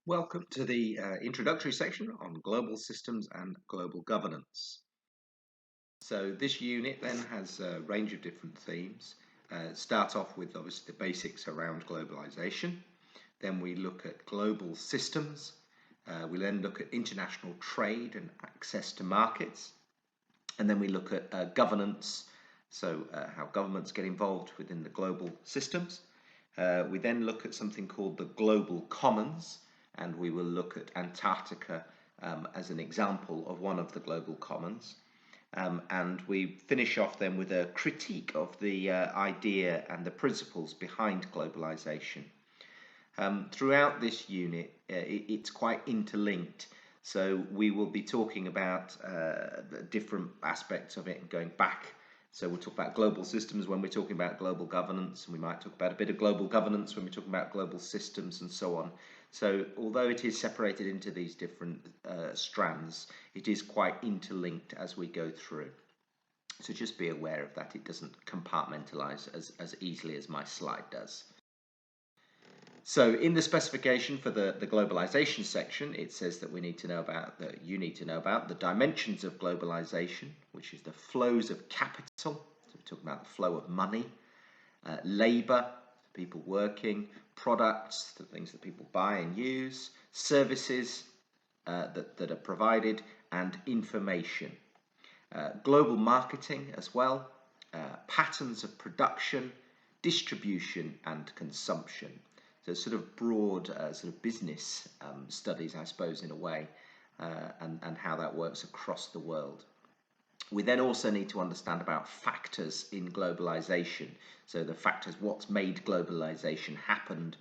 Welcome to the introductory section on global systems and global governance. So this unit then has a range of different themes. Start off with obviously the basics around globalization. Then we look at global systems. We then look at international trade and access to markets. And then we look at governance, so how governments get involved within the global systems. We then look at something called the global commons, and we will look at Antarctica as an example of one of the global commons. And we finish off then with a critique of the idea and the principles behind globalization. Throughout this unit, it's quite interlinked. So we will be talking about different aspects of it and going back. So we'll talk about global systems when we're talking about global governance, and we might talk about a bit of global governance when we're talking about global systems and so on. So although it is separated into these different strands, it is quite interlinked as we go through. So just be aware of that. It doesn't compartmentalize as easily as my slide does. So in the specification for the globalization section, it says that you need to know about the dimensions of globalization, which is the flows of capital. So we're talking about the flow of money, labor, people working, products, the things that people buy and use, services that are provided, and information. Global marketing as well, patterns of production, distribution, and consumption. So sort of broad sort of business studies, I suppose, in a way, and how that works across the world. We then also need to understand about factors in globalization. So the factors, what's made globalization happen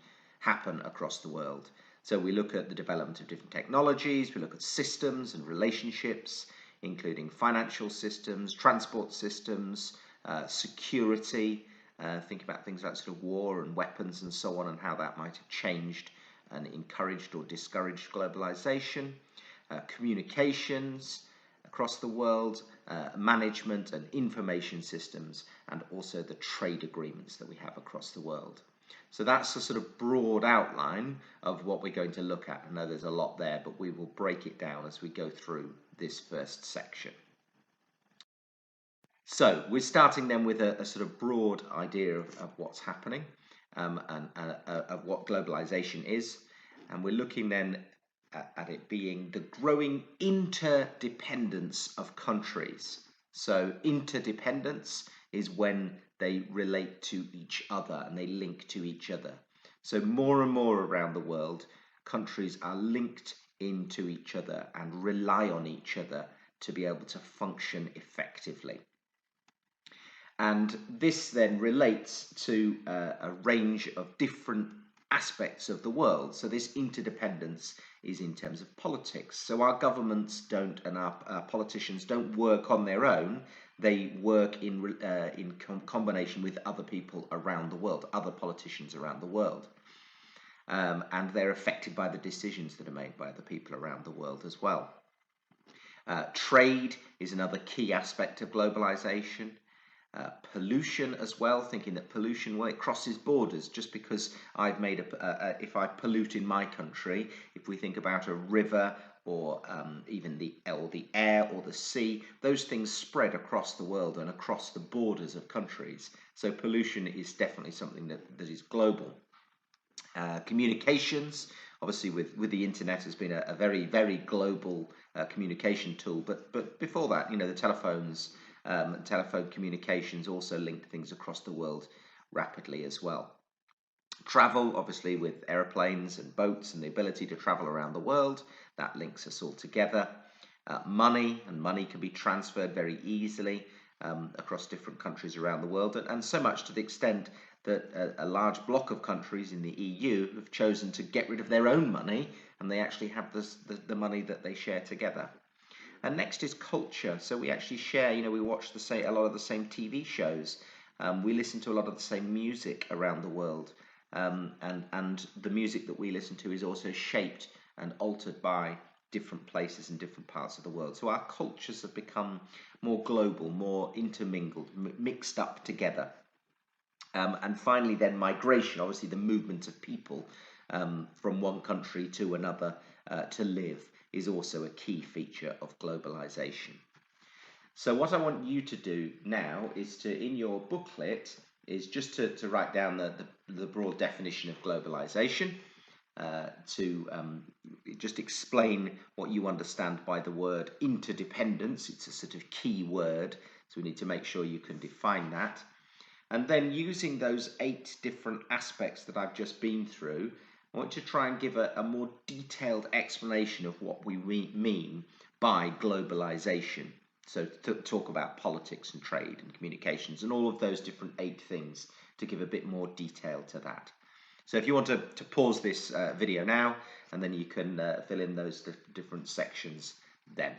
across the world. So we look at the development of different technologies, we look at systems and relationships, including financial systems, transport systems, security. Think about things like sort of war and weapons and so on, and how that might have changed and encouraged or discouraged globalization, communications across the world, management and information systems, and also the trade agreements that we have across the world. So that's a sort of broad outline of what we're going to look at. I know there's a lot there, but we will break it down as we go through this first section. So we're starting then with a sort of broad idea of what's happening and of what globalization is. And we're looking then at it being the growing interdependence of countries. So interdependence is when they relate to each other and they link to each other. So more and more around the world, countries are linked into each other and rely on each other to be able to function effectively. And this then relates to a range of different aspects of the world. So this interdependence is in terms of politics. So our governments don't, and our politicians don't work on their own. They work in combination with other people around the world, other politicians around the world. And they're affected by the decisions that are made by the people around the world as well. Trade is another key aspect of globalization. Pollution as well, thinking that pollution, well, it crosses borders. Just because I've made if I pollute in my country, if we think about a river or even the air or the sea, those things spread across the world and across the borders of countries. So pollution is definitely something that is global. Communications, obviously with the internet, has been a very, very global communication tool. But before that, the telephones, telephone communications also linked things across the world rapidly as well. Travel, obviously, with aeroplanes and boats and the ability to travel around the world, that links us all together. Money can be transferred very easily across different countries around the world, and so much to the extent that a large block of countries in the EU have chosen to get rid of their own money, and they actually have the money that they share together. And next is culture. So we actually share, we watch a lot of the same TV shows. We listen to a lot of the same music around the world. And the music that we listen to is also shaped and altered by different places and different parts of the world. So our cultures have become more global, more intermingled, mixed up together. And finally then migration, obviously the movement of people from one country to another to live is also a key feature of globalization. So what I want you to do now is to, in your booklet, is just to write down the broad definition of globalization, to just explain what you understand by the word interdependence. It's a sort of key word, so we need to make sure you can define that. And then using those 8 different aspects that I've just been through, I want to try and give a more detailed explanation of what we mean by globalization. So to talk about politics and trade and communications and all of those different 8 things, to give a bit more detail to that. So if you want to pause this video now, and then you can fill in those different sections then.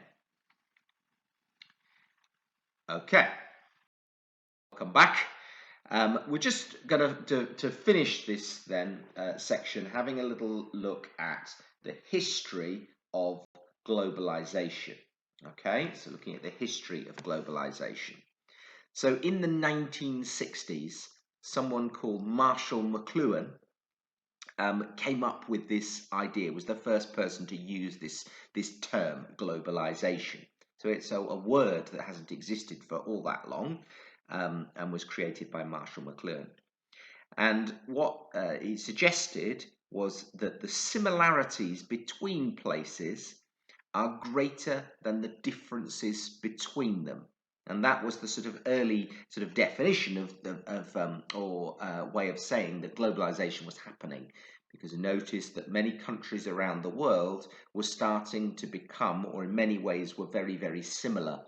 Okay, welcome back. We're just going to finish this then section, having a little look at the history of globalization. Okay, so looking at the history of globalization. So in the 1960s, someone called Marshall McLuhan came up with this idea, was the first person to use this term, globalization. So it's a word that hasn't existed for all that long, and was created by Marshall McLuhan. And what he suggested was that the similarities between places are greater than the differences between them. And that was the sort of early sort of definition or way of saying that globalization was happening, because he noticed that many countries around the world were starting to become, or in many ways were very, very similar,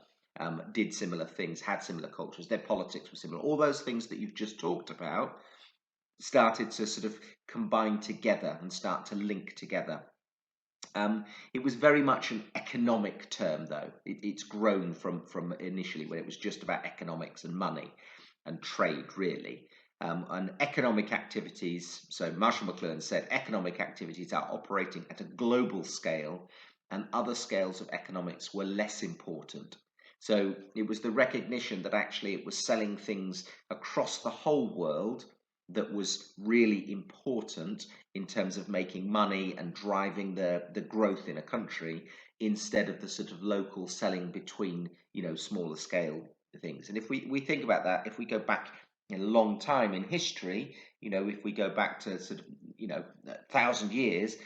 did similar things, had similar cultures, their politics were similar. All those things that you've just talked about started to sort of combine together and start to link together. It was very much an economic term, though. It's grown from initially when it was just about economics and money and trade, really. And economic activities, so Marshall McLuhan said, economic activities are operating at a global scale, and other scales of economics were less important. So it was the recognition that actually it was selling things across the whole world that was really important in terms of making money and driving the growth in a country, instead of the sort of local selling between, smaller scale things. And if we think about that, if we go back a long time in history, if we go back to sort of, 1,000 years,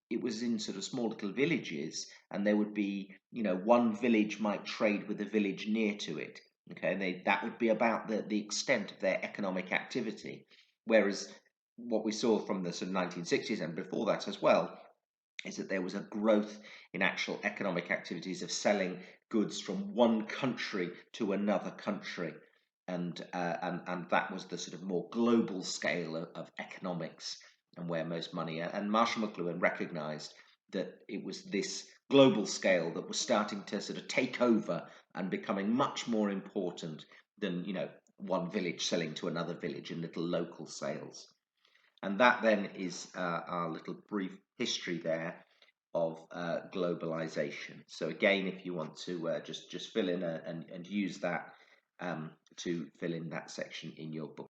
it was in sort of small little villages, and there would be, one village might trade with a village near to it. Okay, and that would be about the extent of their economic activity. Whereas what we saw from the sort of 1960s and before that as well is that there was a growth in actual economic activities of selling goods from one country to another country, and that was the sort of more global scale of economics, and where most money. And Marshall McLuhan recognised that it was this global scale that was starting to sort of take over and becoming much more important than one village selling to another village in little local sales. And that then is our little brief history there of globalization. So again, if you want to just fill in and use that to fill in that section in your book.